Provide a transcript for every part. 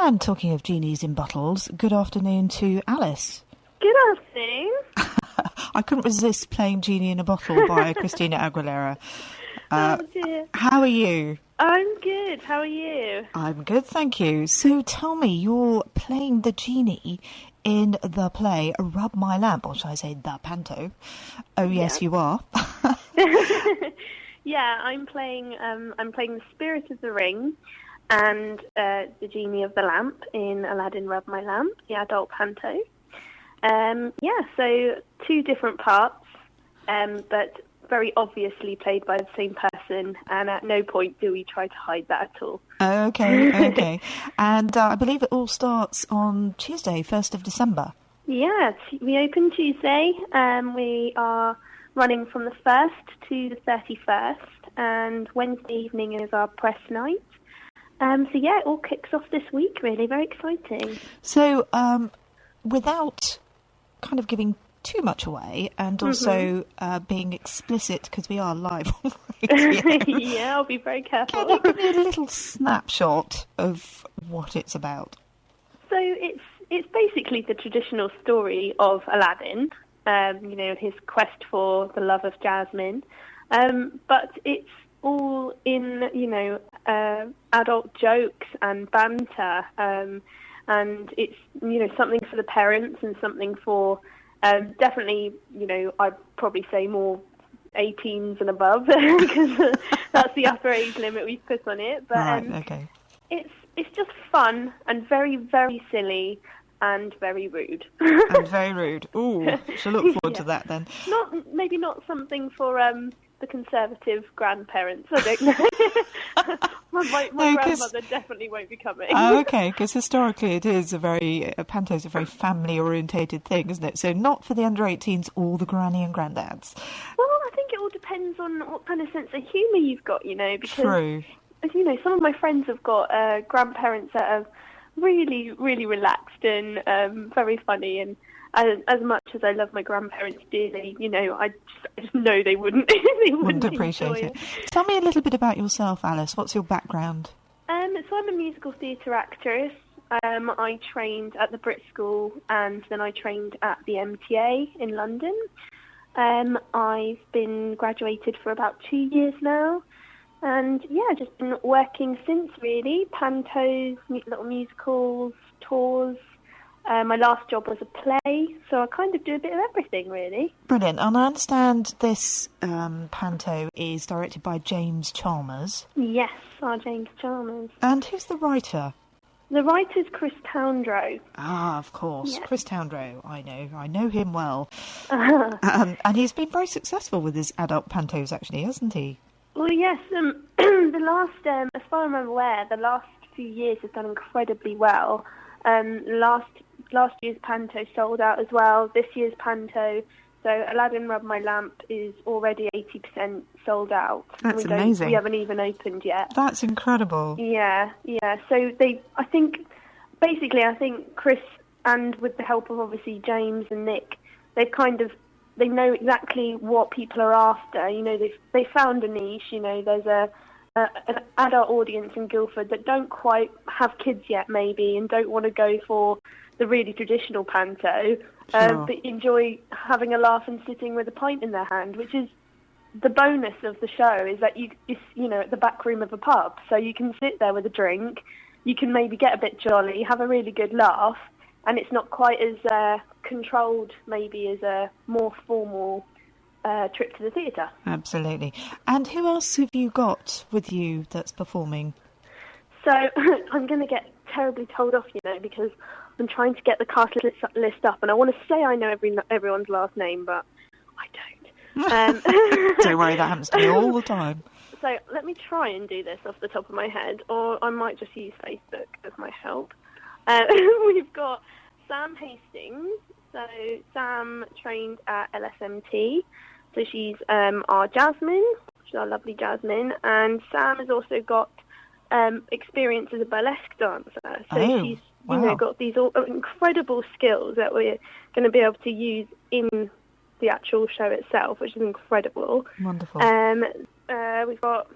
And talking of genies in bottles, good afternoon to Alice. Good afternoon. I couldn't resist playing Genie in a Bottle by Christina Aguilera. Oh dear. How are you? I'm good. How are you? I'm good, thank you. So tell me, you're playing the genie in the play Rub My Lamp, or shall I say the panto? Oh yes, you are. Yeah, I'm playing the Spirit of the Ring and the Genie of the Lamp in Aladdin Rub My Lamp, the adult panto. So two different parts, but very obviously played by the same person, and at no point do we try to hide that at all. Okay. And I believe it all starts on Tuesday, 1st of December. Yeah, we open Tuesday. We are running from the 1st to the 31st, and Wednesday evening is our press night. It all kicks off this week, really. Very exciting. So, without kind of giving too much away, and also being explicit, because we are live on radio. Yeah, I'll be very careful. Can you give me a little snapshot of what it's about? So it's basically the traditional story of Aladdin, his quest for the love of Jasmine, but it's all in, adult jokes and banter, and it's, something for the parents and something for definitely, I'd probably say more 18s and above, because that's the upper age limit we've put on it. But right, okay. It's just fun and very, very silly and very rude. And very rude. Ooh, shall look forward to that then. Maybe not something for the conservative grandparents, I don't know. my grandmother definitely won't be coming. Oh, okay, because historically it is panto's a very family-orientated thing, isn't it? So not for the under-18s or the granny and granddads. Well, I think it all depends on what kind of sense of humour you've got, because, True. Some of my friends have got grandparents that are really, really relaxed and very funny, and as much as I love my grandparents dearly, I just know they wouldn't. They wouldn't appreciate it. Tell me a little bit about yourself, Alice. What's your background? So I'm a musical theatre actress. I trained at the Brit School, and then I trained at the MTA in London. I've been graduated for about 2 years now, and just been working since, really. Pantos, little musicals, tours. My last job was a play, so I kind of do a bit of everything, really. Brilliant. And I understand this panto is directed by James Chalmers. Yes, our James Chalmers. And who's the writer? The writer's Chris Toundrow. Ah, of course. Yes. Chris Toundrow. I know him well. And he's been very successful with his adult pantos, actually, hasn't he? Well, yes. The last, as far as I'm aware, the last few years have done incredibly well. Last year's panto sold out as well. This year's panto, so Aladdin Rub My Lamp, is already 80% sold out. That's amazing. We haven't even opened yet. That's incredible. Yeah. So I think Chris, and with the help of obviously James and Nick, they know exactly what people are after. They found a niche. There's an adult audience in Guildford that don't quite have kids yet, maybe, and don't want to go for the really traditional panto, Sure. but enjoy having a laugh and sitting with a pint in their hand, which is the bonus of the show, is that it's at the back room of a pub, so you can sit there with a drink, you can maybe get a bit jolly, have a really good laugh, and it's not quite as controlled maybe as a more formal trip to the theatre. Absolutely. And who else have you got with you that's performing? So I'm going to get terribly told off, because I'm trying to get the cast list up, and I want to say I know everyone's last name, but I don't. Don't worry, that happens to me all the time. So let me try and do this off the top of my head, or I might just use Facebook as my help. We've got Sam Hastings. So Sam trained at LSMT, so she's our Jasmine. She's our lovely Jasmine, and Sam has also got experience as a burlesque dancer. So she's got these incredible skills that we're going to be able to use in the actual show itself, which is incredible. Wonderful. We've got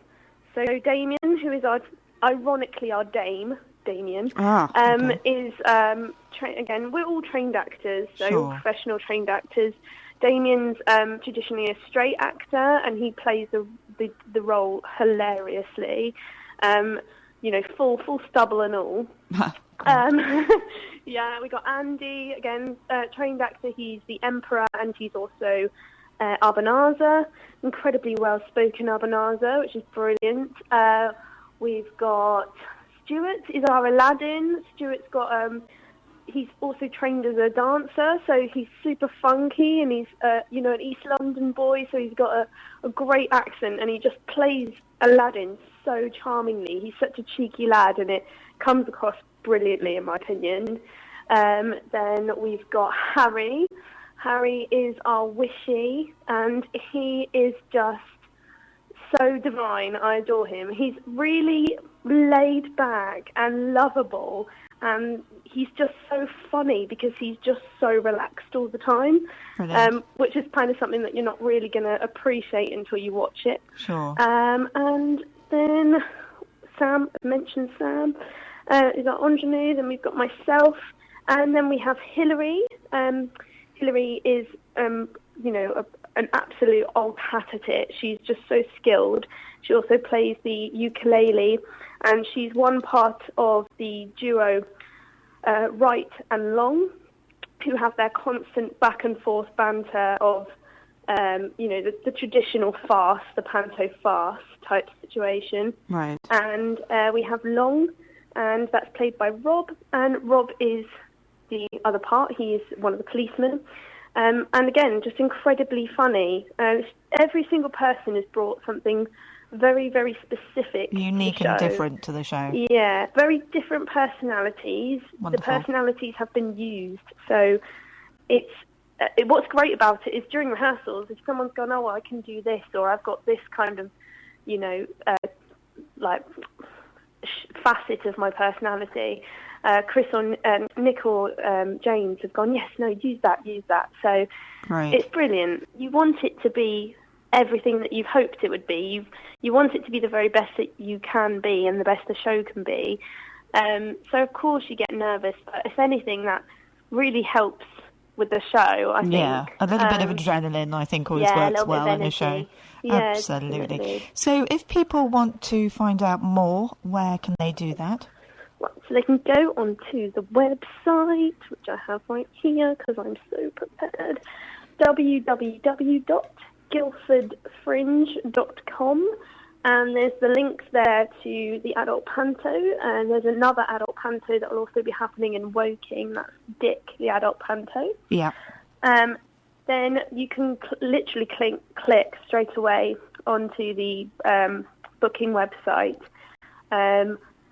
Damien, who is ironically our dame, Damien, okay. is again, we're all trained actors, so Sure. professional trained actors. Damien's traditionally a straight actor, and he plays the role hilariously. Full stubble and all. Yeah, we got Andy, again, trained actor. He's the Emperor, and he's also Abanazar, incredibly well-spoken Abanazar, which is brilliant. We've got Stuart is our Aladdin. Stuart's got he's also trained as a dancer, so he's super funky, and he's an East London boy, so he's got a great accent, and he just plays Aladdin so charmingly. He's such a cheeky lad, and it comes across brilliantly, in my opinion. Then we've got Harry. Harry is our Wishy, and he is just so divine. I adore him. He's really laid back and lovable, and he's just so funny because he's just so relaxed all the time, which is kind of something that you're not really going to appreciate until you watch it. Sure. And then Sam, I mentioned Sam, is our ingenue. Then we've got myself, and then we have Hilary. Hilary is, an absolute old hat at it. She's just so skilled. She also plays the ukulele, and she's one part of the duo Right and Long, who have their constant back and forth banter of, the traditional farce, the panto farce type situation. Right. And we have Long, and that's played by Rob, and Rob is the other part. He is one of the policemen. And again, just incredibly funny. Every single person has brought something very, very specific. Unique and different to the show. Yeah, very different personalities. Wonderful. The personalities have been used. So what's great about it is during rehearsals, if someone's gone, oh, I can do this, or I've got this kind of, facet of my personality, Chris or Nick or James have gone, yes, no, use that. So Right. It's brilliant. You want it to be everything that you've hoped it would be. You want it to be the very best that you can be and the best the show can be. So of course you get nervous, but if anything, that really helps with the show, I think. Yeah, a little bit of adrenaline, I think, always works well in a show. Yeah, absolutely. Definitely. So if people want to find out more, where can they do that? Well, so they can go onto the website, which I have right here because I'm so prepared, www.guildfordfringe.com, and there's the links there to the adult panto, and there's another adult panto that will also be happening in Woking. That's Dick, the adult panto. Yeah. Then you can literally click straight away onto the booking website.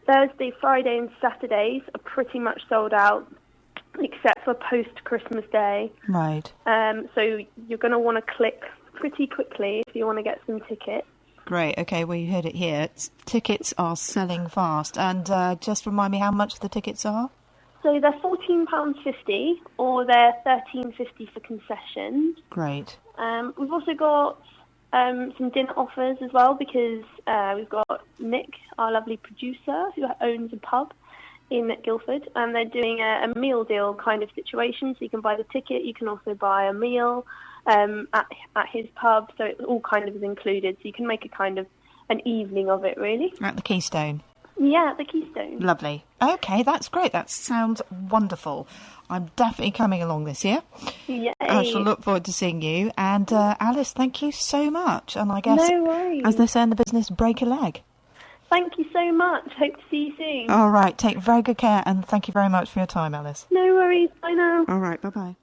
Thursday, Friday and Saturdays are pretty much sold out, except for post-Christmas Day. Right. So you're going to want to click pretty quickly if you want to get some tickets. Great. Okay, well, you heard it here. Tickets are selling fast. And just remind me how much the tickets are? So they're £14.50 or they're £13.50 for concessions. Great. We've also got some dinner offers as well, because we've got Nick, our lovely producer, who owns a pub in Guildford, and they're doing a meal deal kind of situation. So you can buy the ticket, you can also buy a meal at his pub, so it all kind of is included. So you can make a kind of an evening of it, really. At the Keystone. Yeah, at the Keystone. Lovely. Okay, that's great. That sounds wonderful. I'm definitely coming along this year. Yay. I shall look forward to seeing you. And Alice, thank you so much. And I guess, no worries, as they say in the business, break a leg. Thank you so much. Hope to see you soon. All right. Take very good care, and thank you very much for your time, Alice. No worries. Bye now. All right. Bye-bye.